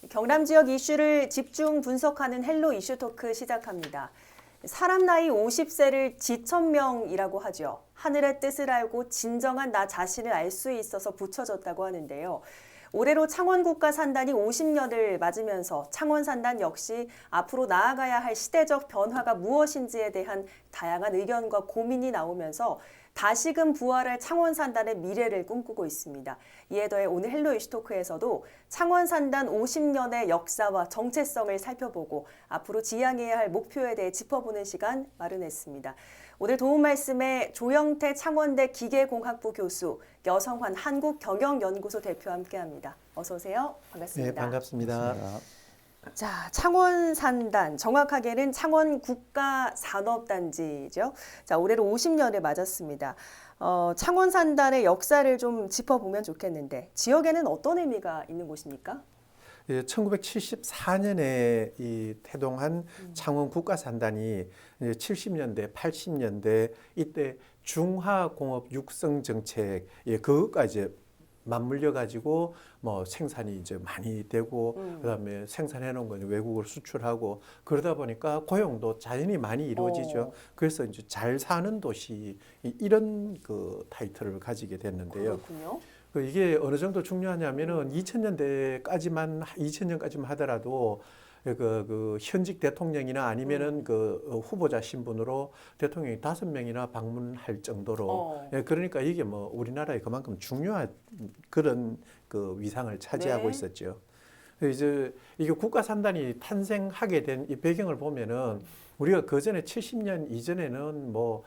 경남 지역 이슈를 집중 분석하는 헬로 이슈 토크 시작합니다. 사람 나이 50세를 지천명이라고 하죠. 하늘의 뜻을 알고 진정한 나 자신을 알 수 있어서 붙여졌다고 하는데요. 올해로 창원국가산단이 50년을 맞으면서 창원산단 역시 앞으로 나아가야 할 시대적 변화가 무엇인지에 대한 다양한 의견과 고민이 나오면서 다시금 부활할 창원산단의 미래를 꿈꾸고 있습니다. 이에 더해 오늘 헬로 이슈 토크에서도 창원산단 50년의 역사와 정체성을 살펴보고 앞으로 지향해야 할 목표에 대해 짚어보는 시간 마련했습니다. 오늘 도움 말씀에 조영태 창원대 기계공학부 교수, 여성환 한국경영연구소 대표와 함께합니다. 어서 오세요. 반갑습니다. 네, 반갑습니다. 자, 창원산단, 정확하게는 창원국가산업단지죠. 자, 올해로 50년을 맞았습니다. 창원산단의 역사를 좀 짚어보면 좋겠는데 지역에는 어떤 의미가 있는 곳입니까? 예, 1974년에 이 태동한 창원국가산단이 70년대, 80년대 이때 중화공업 육성 정책 그것과 이제 맞물려 가지고 뭐 생산이 이제 많이 되고 그다음에 생산해 놓은 건 외국으로 수출하고 그러다 보니까 고용도 자연히 많이 이루어지죠. 그래서 이제 잘 사는 도시 이런 그 타이틀을 가지게 됐는데요. 그렇군요. 이게 어느 정도 중요하냐면은 2000년까지만 하더라도 그 현직 대통령이나 아니면은 그 후보자 신분으로 대통령이 5명이나 방문할 정도로 그러니까 이게 뭐 우리나라에 그만큼 중요한 그런 그 위상을 차지하고 네. 있었죠. 이제 이게 국가산단이 탄생하게 된 이 배경을 보면은 우리가 그 전에 70년 이전에는 뭐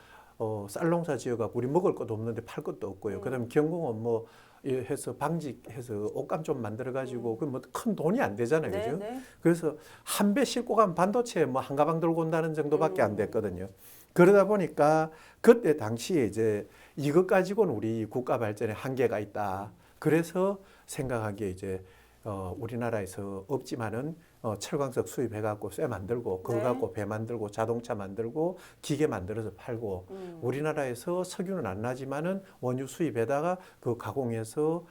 쌀 농사 지어갖고 우리 먹을 것도 없는데 팔 것도 없고요. 그다음에 경공업 뭐 해서 방직해서 옷감 좀 만들어 가지고 그 뭐 큰 돈이 안 되잖아요, 네, 그죠? 네. 그래서 한 배 싣고 가면 반도체 뭐 한 가방 들고 온다는 정도밖에 안 됐거든요. 그러다 보니까 그때 당시에 이제 이것 가지고는 우리 국가 발전에 한계가 있다. 그래서 생각하기에 이제 우리나라에서 없지만은 철광석 수입해갖고 쇠 만들고 그거 네. 갖고 배 만들고 자동차 만들고 기계 만들어서 팔고 우리나라에서 석유는 안 나지만은 원유 수입에다가 그 가공해서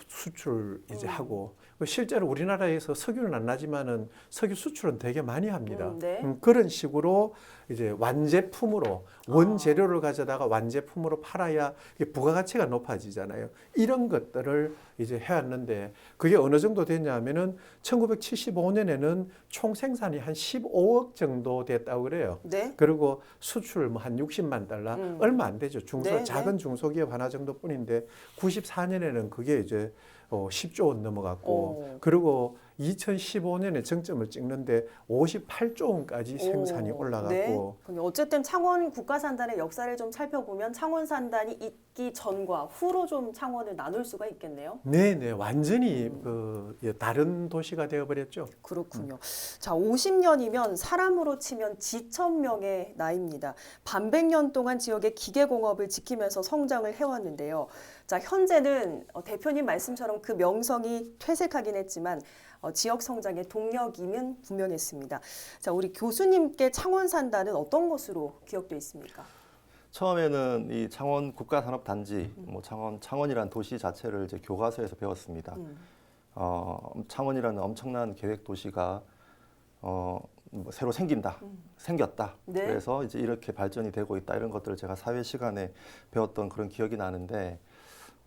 수출 이제 하고 실제로 우리나라에서 석유는 안 나지만은 석유 수출은 되게 많이 합니다. 네. 그런 식으로 이제 완제품으로 원재료를 가져다가 완제품으로 팔아야 이게 부가가치가 높아지잖아요. 이런 것들을 이제 해왔는데 그게 어느 정도 됐냐면은 1975년에는 총 생산이 한 15억 정도 됐다고 그래요. 네. 그리고 수출 뭐 한 60만 달러 얼마 안 되죠. 네, 작은 중소기업 하나 정도뿐인데 94년에는 그게 이제 10조 원 넘어갔고 그리고 2015년에 정점을 찍는데 58조 원까지 생산이 올라갔고 네. 어쨌든 창원 국가산단의 역사를 좀 살펴보면 창원산단이 있기 전과 후로 좀 창원을 나눌 수가 있겠네요. 네네 완전히 다른 도시가 되어버렸죠. 그렇군요. 자, 50년이면 사람으로 치면 지천명의 나이입니다. 반백년 동안 지역의 기계공업을 지키면서 성장을 해왔는데요. 자, 현재는 대표님 말씀처럼 그 명성이 퇴색하긴 했지만 지역 성장의 동력임은 분명했습니다. 자, 우리 교수님께 창원산단은 어떤 것으로 기억되어 있습니까? 처음에는 이 창원 국가산업단지, 뭐 창원이란 도시 자체를 이제 교과서에서 배웠습니다. 창원이라는 엄청난 계획 도시가 뭐 새로 생겼다. 네. 그래서 이제 이렇게 발전이 되고 있다 이런 것들을 제가 사회 시간에 배웠던 그런 기억이 나는데.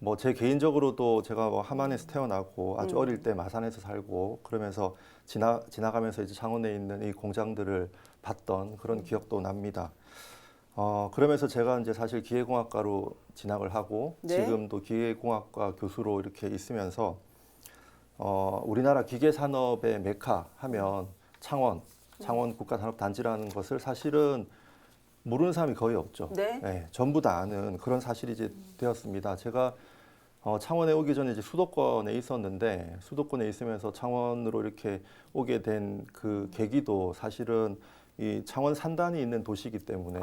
뭐 제 개인적으로도 제가 뭐 함안에서 태어나고 아주 어릴 때 마산에서 살고 그러면서 지나가면서 이제 창원에 있는 이 공장들을 봤던 그런 기억도 납니다. 그러면서 제가 이제 사실 기계공학과로 진학을 하고 네. 지금도 기계공학과 교수로 이렇게 있으면서 우리나라 기계 산업의 메카 하면 창원 국가산업단지라는 것을 사실은 모르는 사람이 거의 없죠. 네. 전부 다 아는 그런 사실이 이제 되었습니다. 제가 창원에 오기 전에 이제 수도권에 있었는데 수도권에 있으면서 창원으로 이렇게 오게 된 그 계기도 사실은 이 창원 산단이 있는 도시이기 때문에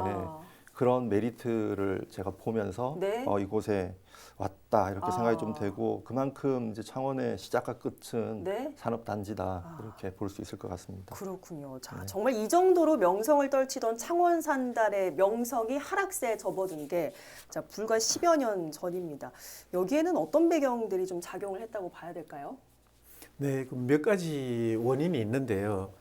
그런 메리트를 제가 보면서 네. 이곳에 왔다 이렇게 생각이 좀 되고 그만큼 이제 창원의 시작과 끝은 네. 산업단지다 이렇게 볼 수 있을 것 같습니다. 그렇군요. 자, 정말 이 정도로 명성을 떨치던 창원산단의 명성이 하락세에 접어든 게 자, 불과 10여 년 전입니다. 여기에는 어떤 배경들이 좀 작용을 했다고 봐야 될까요? 네, 그몇 가지 원인이 있는데요.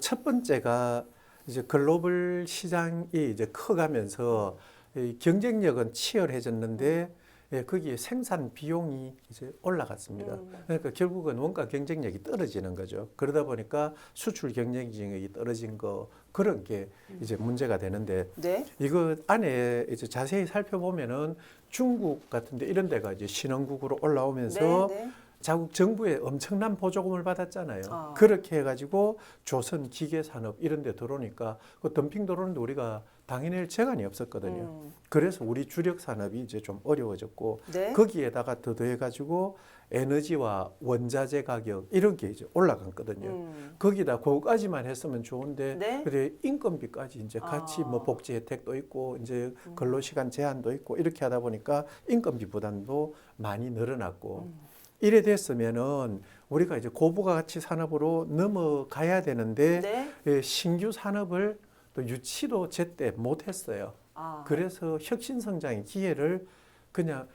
첫 번째가 이제 글로벌 시장이 이제 커가면서 이 경쟁력은 치열해졌는데 예, 거기에 생산 비용이 이제 올라갔습니다. 그러니까 결국은 원가 경쟁력이 떨어지는 거죠. 그러다 보니까 수출 경쟁력이 떨어진 거 그런 게 이제 문제가 되는데 네. 이거 안에 이제 자세히 살펴보면은 중국 같은데 이런 데가 이제 신흥국으로 올라오면서 네. 자국 정부의 엄청난 보조금을 받았잖아요. 아. 그렇게 해가지고 조선 기계산업 이런 데 들어오니까 그 덤핑 들어오는데 우리가 당해낼 재간이 없었거든요. 그래서 우리 주력 산업이 이제 좀 어려워졌고 네. 거기에다가 더해가지고 에너지와 원자재 가격 이런 게 이제 올라갔거든요. 거기다 그거까지만 했으면 좋은데 네. 그래 인건비까지 이제 같이 아. 뭐 복지 혜택도 있고 이제 근로시간 제한도 있고 이렇게 하다 보니까 인건비 부담도 많이 늘어났고 이래 됐으면은 우리가 이제 고부가가치 산업으로 넘어가야 되는데 네. 예, 신규 산업을 또 유치도 제때 못했어요. 아. 그래서 혁신 성장의 기회를 그냥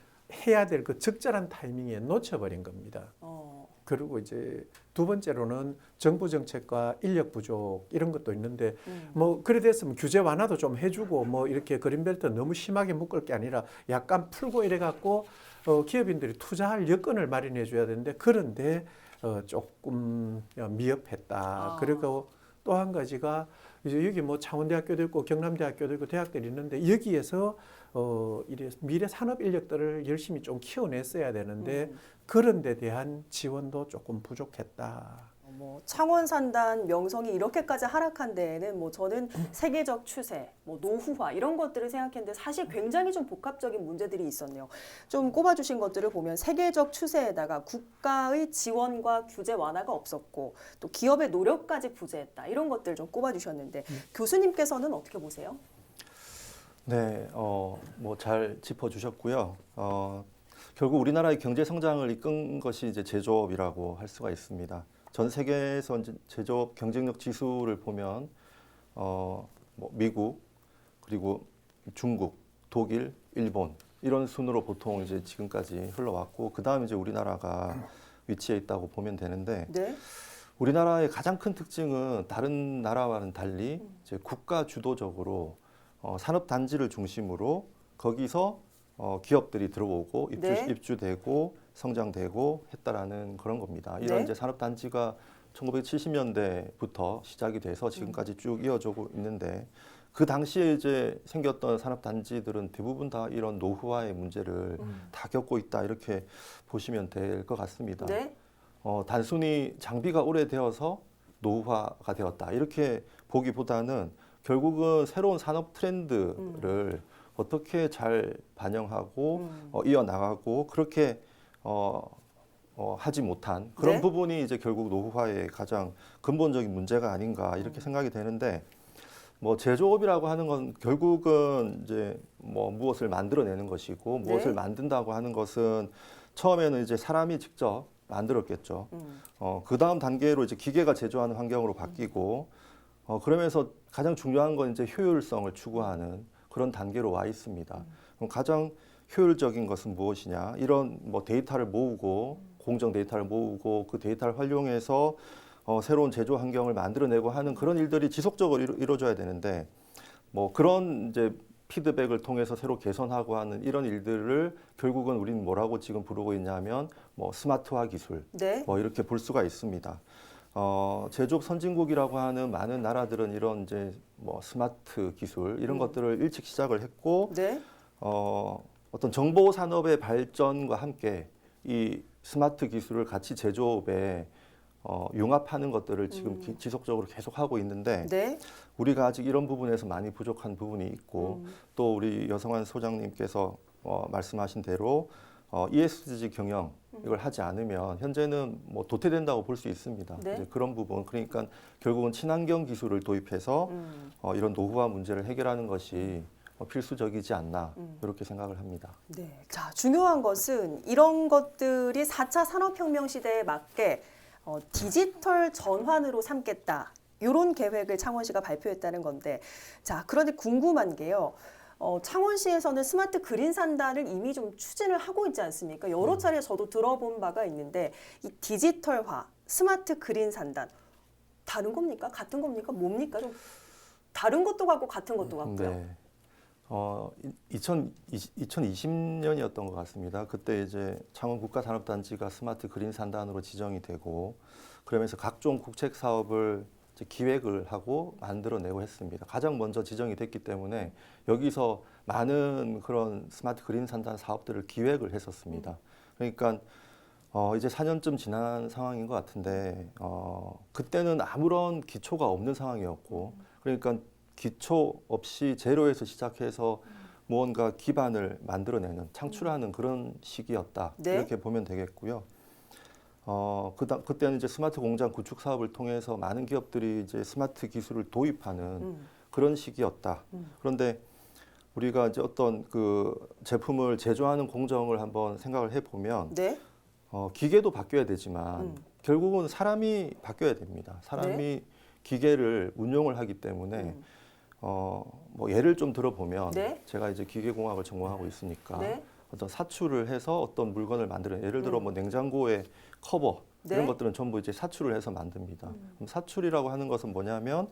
해야 될 그 적절한 타이밍에 놓쳐버린 겁니다. 그리고 이제 두 번째로는 정부 정책과 인력 부족 이런 것도 있는데 뭐 그래 됐으면 규제 완화도 좀 해주고 뭐 이렇게 그린벨트 너무 심하게 묶을 게 아니라 약간 풀고 이래 갖고 기업인들이 투자할 여건을 마련해 줘야 되는데 그런데 조금 미흡했다. 아. 그리고 또 한 가지가 이제 여기 뭐 창원대학교도 있고 경남대학교도 있고 대학들이 있는데 여기에서 이래 미래 산업 인력들을 열심히 좀 키워냈어야 되는데 그런 데 대한 지원도 조금 부족했다. 뭐 창원 산단 명성이 이렇게까지 하락한 데에는 뭐 저는 세계적 추세, 뭐 노후화 이런 것들을 생각했는데 사실 굉장히 좀 복합적인 문제들이 있었네요. 좀 꼽아주신 것들을 보면 세계적 추세에다가 국가의 지원과 규제 완화가 없었고 또 기업의 노력까지 부재했다 이런 것들 좀 꼽아주셨는데 교수님께서는 어떻게 보세요? 네, 뭐 잘 짚어주셨고요. 결국 우리나라의 경제 성장을 이끈 것이 이제 제조업이라고 할 수가 있습니다. 전 세계에서 이제 제조업 경쟁력 지수를 보면 뭐 미국 그리고 중국, 독일, 일본 이런 순으로 보통 이제 지금까지 흘러왔고 그 다음 이제 우리나라가 위치해 있다고 보면 되는데 네. 우리나라의 가장 큰 특징은 다른 나라와는 달리 이제 국가 주도적으로 산업 단지를 중심으로 거기서 기업들이 들어오고 네. 입주되고 성장되고 했다라는 그런 겁니다. 이런 네. 이제 산업 단지가 1970년대부터 시작이 돼서 지금까지 쭉 이어지고 있는데 그 당시에 이제 생겼던 산업 단지들은 대부분 다 이런 노후화의 문제를 다 겪고 있다 이렇게 보시면 될 것 같습니다. 네. 단순히 장비가 오래되어서 노후화가 되었다 이렇게 보기보다는 결국은 새로운 산업 트렌드를 어떻게 잘 반영하고 이어나가고 그렇게 하지 못한 그런 네. 부분이 이제 결국 노후화의 가장 근본적인 문제가 아닌가 이렇게 생각이 되는데 뭐 제조업이라고 하는 건 결국은 이제 뭐 무엇을 만들어내는 것이고 네. 무엇을 만든다고 하는 것은 처음에는 이제 사람이 직접 만들었겠죠. 그 다음 단계로 이제 기계가 제조하는 환경으로 바뀌고 그러면서 가장 중요한 건 이제 효율성을 추구하는 그런 단계로 와 있습니다. 그럼 가장 효율적인 것은 무엇이냐? 이런 뭐 데이터를 모으고 공정 데이터를 모으고 그 데이터를 활용해서 새로운 제조 환경을 만들어내고 하는 그런 일들이 지속적으로 이루어져야 되는데 뭐 그런 이제 피드백을 통해서 새로 개선하고 하는 이런 일들을 결국은 우리는 뭐라고 지금 부르고 있냐면 뭐 스마트화 기술 네. 뭐 이렇게 볼 수가 있습니다. 제조업 선진국이라고 하는 많은 나라들은 이런 이제 뭐 스마트 기술 이런 것들을 일찍 시작을 했고 네. 어떤 정보 산업의 발전과 함께 이 스마트 기술을 같이 제조업에 융합하는 것들을 지금 지속적으로 계속 하고 있는데 네. 우리가 아직 이런 부분에서 많이 부족한 부분이 있고 또 우리 여성환 소장님께서 말씀하신 대로 ESG 경영 이걸 하지 않으면 현재는 뭐 도태된다고 볼 수 있습니다. 네. 이제 그런 부분 그러니까 결국은 친환경 기술을 도입해서 이런 노후화 문제를 해결하는 것이 필수적이지 않나 이렇게 생각을 합니다. 네. 자, 중요한 것은 이런 것들이 4차 산업혁명 시대에 맞게 디지털 전환으로 삼겠다. 이런 계획을 창원시가 발표했다는 건데, 자, 그런데 궁금한 게요. 창원시에서는 스마트 그린 산단을 이미 좀 추진을 하고 있지 않습니까? 여러 차례 저도 들어본 바가 있는데 이 디지털화, 스마트 그린 산단 다른 겁니까? 같은 겁니까? 뭡니까? 좀 다른 것도 같고 같은 것도 같고요. 네. 2020년이었던 것 같습니다. 그때 이제 창원 국가산업단지가 스마트 그린 산단으로 지정이 되고 그러면서 각종 국책 사업을 이제 기획을 하고 만들어내고 했습니다. 가장 먼저 지정이 됐기 때문에 여기서 많은 그런 스마트 그린 산단 사업들을 기획을 했었습니다. 그러니까 이제 4년쯤 지난 상황인 것 같은데 그때는 아무런 기초가 없는 상황이었고 그러니까 기초 없이 제로에서 시작해서 무언가 기반을 만들어내는 창출하는 그런 시기였다. 네. 이렇게 보면 되겠고요. 그때는 이제 스마트 공장 구축 사업을 통해서 많은 기업들이 이제 스마트 기술을 도입하는 그런 시기였다. 그런데 우리가 이제 어떤 그 제품을 제조하는 공정을 한번 생각을 해보면 네. 기계도 바뀌어야 되지만 결국은 사람이 바뀌어야 됩니다. 사람이 네. 기계를 운용을 하기 때문에 뭐 예를 좀 들어보면 네. 제가 이제 기계공학을 전공하고 있으니까 네. 어떤 사출을 해서 어떤 물건을 만드는 예를 들어 뭐 냉장고의 커버 네. 이런 것들은 전부 이제 사출을 해서 만듭니다. 그럼 사출이라고 하는 것은 뭐냐면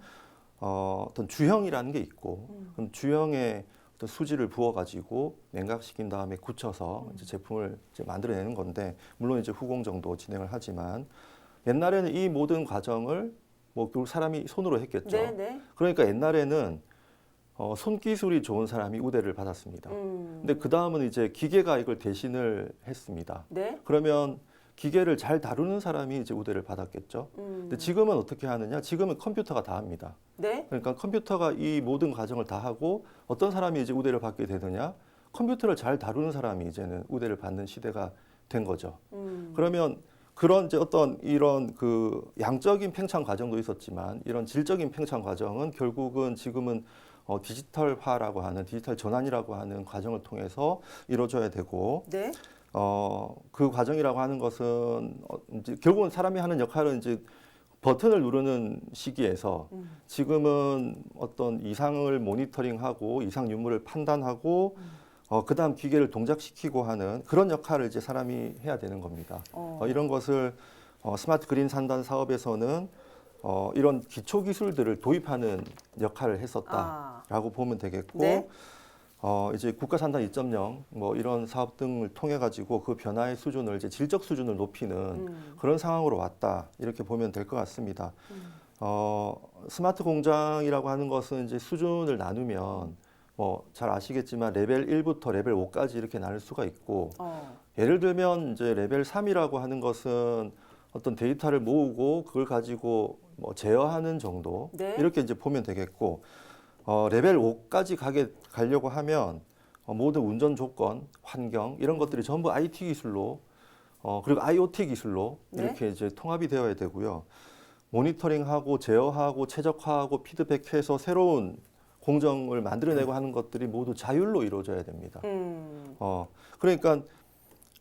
어떤 주형이라는 게 있고 그럼 주형에 어떤 수지를 부어가지고 냉각시킨 다음에 굳혀서 이제 제품을 이제 만들어내는 건데 물론 이제 후공정도 진행을 하지만 옛날에는 이 모든 과정을 뭐 결국 사람이 손으로 했겠죠. 네. 네. 그러니까 옛날에는 손기술이 좋은 사람이 우대를 받았습니다. 근데 그 다음은 이제 기계가 이걸 대신을 했습니다. 네. 그러면 기계를 잘 다루는 사람이 이제 우대를 받았겠죠. 근데 지금은 어떻게 하느냐? 지금은 컴퓨터가 다 합니다. 네. 그러니까 컴퓨터가 이 모든 과정을 다 하고 어떤 사람이 이제 우대를 받게 되느냐? 컴퓨터를 잘 다루는 사람이 이제는 우대를 받는 시대가 된 거죠. 그러면 그런 이제 어떤 이런 그 양적인 팽창 과정도 있었지만 이런 질적인 팽창 과정은 결국은 지금은 디지털화라고 하는 디지털 전환이라고 하는 과정을 통해서 이루어져야 되고 네. 그 과정이라고 하는 것은 이제 결국은 사람이 하는 역할은 이제 버튼을 누르는 시기에서 지금은 어떤 이상을 모니터링하고 이상 유무를 판단하고 그다음 기계를 동작시키고 하는 그런 역할을 이제 사람이 해야 되는 겁니다. 이런 것을 스마트 그린 산단 사업에서는 이런 기초 기술들을 도입하는 역할을 했었다라고 보면 되겠고 네. 이제 국가산단 2.0 뭐 이런 사업 등을 통해 가지고 그 변화의 수준을 이제 질적 수준을 높이는 그런 상황으로 왔다 이렇게 보면 될 것 같습니다. 스마트 공장이라고 하는 것은 이제 수준을 나누면 뭐 잘 아시겠지만 레벨 1부터 레벨 5까지 이렇게 나눌 수가 있고 예를 들면 이제 레벨 3이라고 하는 것은 어떤 데이터를 모으고 그걸 가지고 뭐 제어하는 정도 네. 이렇게 이제 보면 되겠고 레벨 5까지 가려고 하면 모든 운전 조건, 환경 이런 것들이 전부 IT 기술로 그리고 IoT 기술로 네. 이렇게 이제 통합이 되어야 되고요. 모니터링하고 제어하고 최적화하고 피드백해서 새로운 공정을 만들어내고 하는 것들이 모두 자율로 이루어져야 됩니다. 그러니까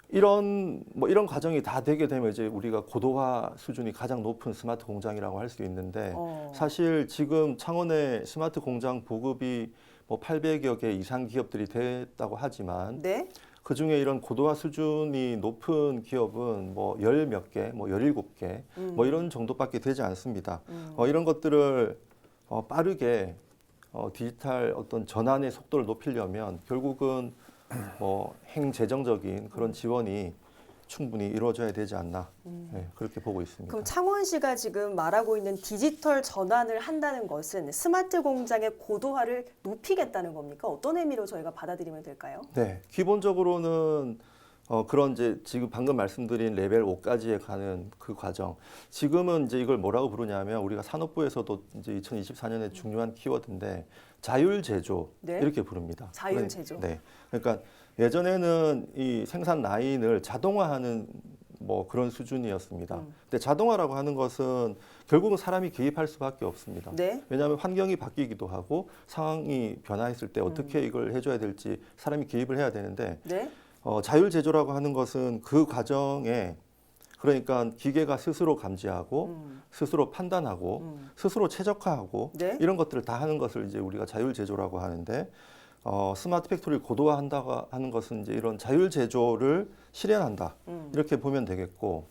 이런 과정이 다 되게 되면 이제 우리가 고도화 수준이 가장 높은 스마트 공장이라고 할 수 있는데 사실 지금 창원의 스마트 공장 보급이 뭐 800여 개 이상 기업들이 됐다고 하지만 네. 그 중에 이런 고도화 수준이 높은 기업은 뭐 10몇 개, 뭐 17개 뭐 이런 정도밖에 되지 않습니다. 이런 것들을 빠르게 디지털 어떤 전환의 속도를 높이려면 결국은 뭐 행재정적인 그런 지원이 충분히 이루어져야 되지 않나 네, 그렇게 보고 있습니다. 그럼 창원시가 지금 말하고 있는 디지털 전환을 한다는 것은 스마트 공장의 고도화를 높이겠다는 겁니까? 어떤 의미로 저희가 받아들이면 될까요? 네, 기본적으로는 그런 이제 지금 방금 말씀드린 레벨 5까지에 가는 그 과정. 지금은 이제 이걸 뭐라고 부르냐면 우리가 산업부에서도 이제 2024년에 중요한 키워드인데 자율 제조 네. 이렇게 부릅니다. 자율 제조. 네. 그러니까 예전에는 이 생산 라인을 자동화하는 뭐 그런 수준이었습니다. 근데 자동화라고 하는 것은 결국은 사람이 개입할 수밖에 없습니다. 네. 왜냐하면 환경이 바뀌기도 하고 상황이 변화했을 때 어떻게 이걸 해줘야 될지 사람이 개입을 해야 되는데 네. 자율 제조라고 하는 것은 그 과정에 그러니까 기계가 스스로 감지하고 스스로 판단하고 스스로 최적화하고 네. 이런 것들을 다 하는 것을 이제 우리가 자율 제조라고 하는데 스마트 팩토리를 고도화한다고 하는 것은 이제 이런 자율 제조를 실현한다 이렇게 보면 되겠고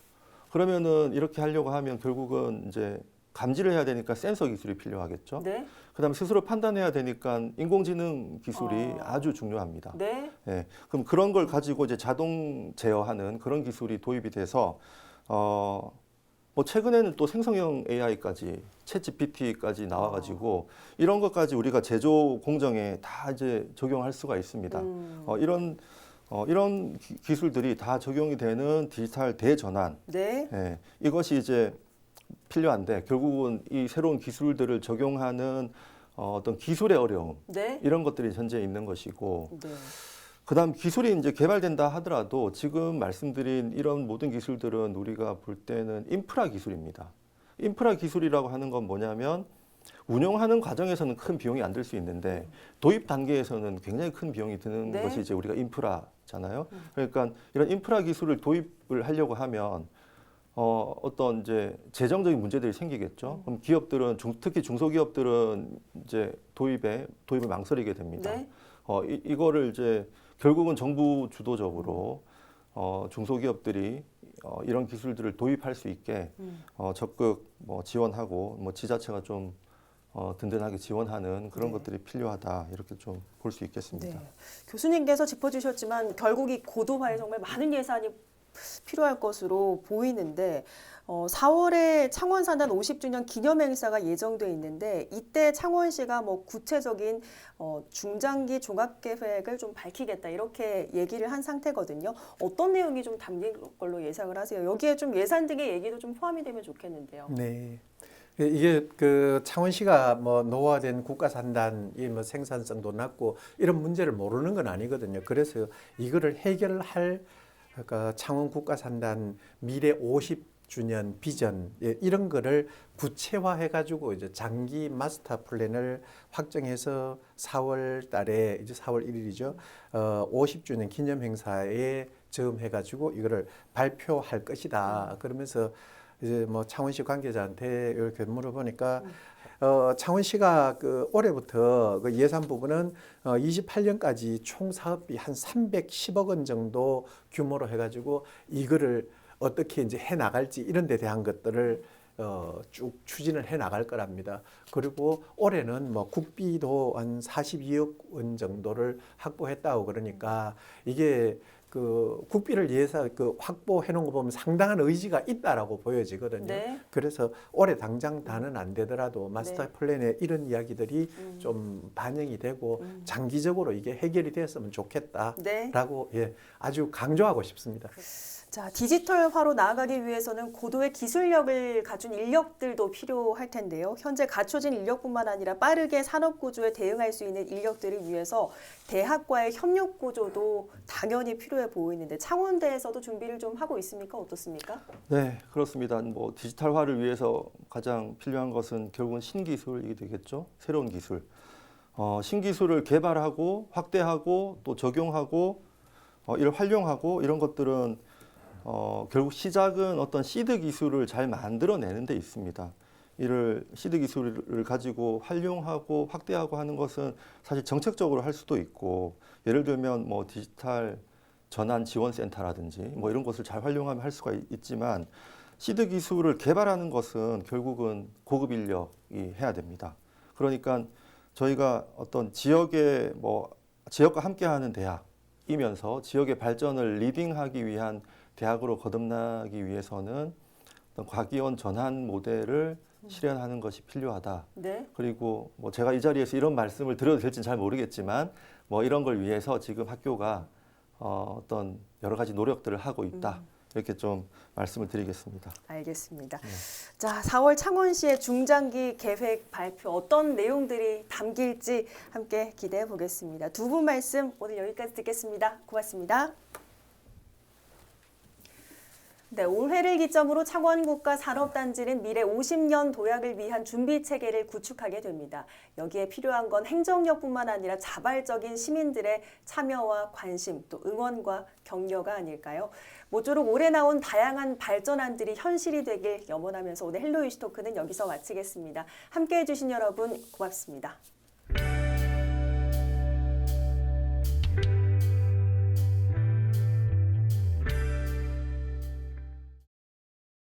그러면은 이렇게 하려고 하면 결국은 이제 감지를 해야 되니까 센서 기술이 필요하겠죠. 네. 그다음에 스스로 판단해야 되니까 인공지능 기술이 아주 중요합니다. 네. 예, 그럼 그런 걸 가지고 이제 자동 제어하는 그런 기술이 도입이 돼서 뭐 최근에는 또 생성형 AI까지, 챗GPT까지 나와가지고 이런 것까지 우리가 제조 공정에 다 이제 적용할 수가 있습니다. 이런 기술들이 다 적용이 되는 디지털 대전환. 네. 예, 이것이 이제 필요한데 결국은 이 새로운 기술들을 적용하는 어떤 기술의 어려움 네. 이런 것들이 현재 있는 것이고 네. 그다음 기술이 이제 개발된다 하더라도 지금 말씀드린 이런 모든 기술들은 우리가 볼 때는 인프라 기술입니다. 인프라 기술이라고 하는 건 뭐냐면 운영하는 과정에서는 큰 비용이 안 들 수 있는데 도입 단계에서는 굉장히 큰 비용이 드는 네. 것이 이제 우리가 인프라잖아요. 그러니까 이런 인프라 기술을 도입을 하려고 하면 어떤 이제 재정적인 문제들이 생기겠죠. 그럼 기업들은 특히 중소기업들은 이제 도입을 망설이게 됩니다. 네. 이거를 이제 결국은 정부 주도적으로 중소기업들이 이런 기술들을 도입할 수 있게 적극 뭐 지원하고 뭐 지자체가 좀 든든하게 지원하는 그런 네. 것들이 필요하다 이렇게 좀 볼 수 있겠습니다. 네. 교수님께서 짚어주셨지만 결국 이 고도화에 정말 많은 예산이 필요할 것으로 보이는데 4월에 창원산단 50주년 기념행사가 예정돼 있는데 이때 창원시가 뭐 구체적인 중장기 종합계획을 좀 밝히겠다 이렇게 얘기를 한 상태거든요. 어떤 내용이 좀 담긴 걸로 예상을 하세요? 여기에 좀 예산 등의 얘기도 좀 포함이 되면 좋겠는데요. 네. 이게 그 창원시가 뭐 노화된 국가산단이 뭐 생산성도 낮고 이런 문제를 모르는 건 아니거든요. 그래서 이거를 해결할 그러니까 창원 국가산단 미래 50주년 비전 이런 거를 구체화해 가지고 이제 장기 마스터 플랜을 확정해서 4월 달에 이제 4월 1일이죠. 50주년 기념 행사에 즈음해 가지고 이거를 발표할 것이다. 그러면서 이제 뭐 창원시 관계자한테 이렇게 물어보니까 창원시가 그 올해부터 그 예산 부분은 28년까지 총 사업비 한 310억 원 정도 규모로 해가지고 이거를 어떻게 이제 해 나갈지 이런 데 대한 것들을 쭉 추진을 해 나갈 거랍니다. 그리고 올해는 뭐 국비도 한 42억 원 정도를 확보했다고 그러니까 이게 그 국비를 확보해 놓은 거 보면 상당한 의지가 있다라고 보여지거든요. 네. 그래서 올해 당장 다는 안 되더라도 마스터 네. 플랜에 이런 이야기들이 좀 반영이 되고 장기적으로 이게 해결이 됐으면 좋겠다라고 네. 아주 강조하고 싶습니다. 자, 디지털화로 나아가기 위해서는 고도의 기술력을 갖춘 인력들도 필요할 텐데요. 현재 갖춰진 인력뿐만 아니라 빠르게 산업 구조에 대응할 수 있는 인력들을 위해서 대학과의 협력 구조도 당연히 필요해 보이는데 창원대에서도 준비를 좀 하고 있습니까? 어떻습니까? 네, 그렇습니다. 뭐 디지털화를 위해서 가장 필요한 것은 결국은 신기술이 되겠죠. 새로운 기술. 신기술을 개발하고 확대하고 또 적용하고 이를 활용하고 이런 것들은 결국 시작은 어떤 시드 기술을 잘 만들어내는 데 있습니다. 이를 시드 기술을 가지고 활용하고 확대하고 하는 것은 사실 정책적으로 할 수도 있고 예를 들면 뭐 디지털 전환 지원센터라든지 뭐 이런 것을 잘 활용하면 할 수가 있지만 시드 기술을 개발하는 것은 결국은 고급 인력이 해야 됩니다. 그러니까 저희가 어떤 지역의 지역과 함께하는 대학이면서 지역의 발전을 리딩하기 위한 대학으로 거듭나기 위해서는 어떤 과기원 전환 모델을 실현하는 것이 필요하다. 네. 그리고 뭐 제가 이 자리에서 이런 말씀을 드려도 될지는 잘 모르겠지만 뭐 이런 걸 위해서 지금 학교가 어떤 여러 가지 노력들을 하고 있다. 이렇게 좀 말씀을 드리겠습니다. 알겠습니다. 네. 자, 4월 창원시의 중장기 계획 발표 어떤 내용들이 담길지 함께 기대해 보겠습니다. 두 분 말씀 오늘 여기까지 듣겠습니다. 고맙습니다. 네, 올해를 기점으로 창원국가산업단지는 미래 50년 도약을 위한 준비 체계를 구축하게 됩니다. 여기에 필요한 건 행정력뿐만 아니라 자발적인 시민들의 참여와 관심, 또 응원과 격려가 아닐까요? 모쪼록 올해 나온 다양한 발전안들이 현실이 되길 염원하면서 오늘 헬로 이슈토크는 여기서 마치겠습니다. 함께해 주신 여러분 고맙습니다.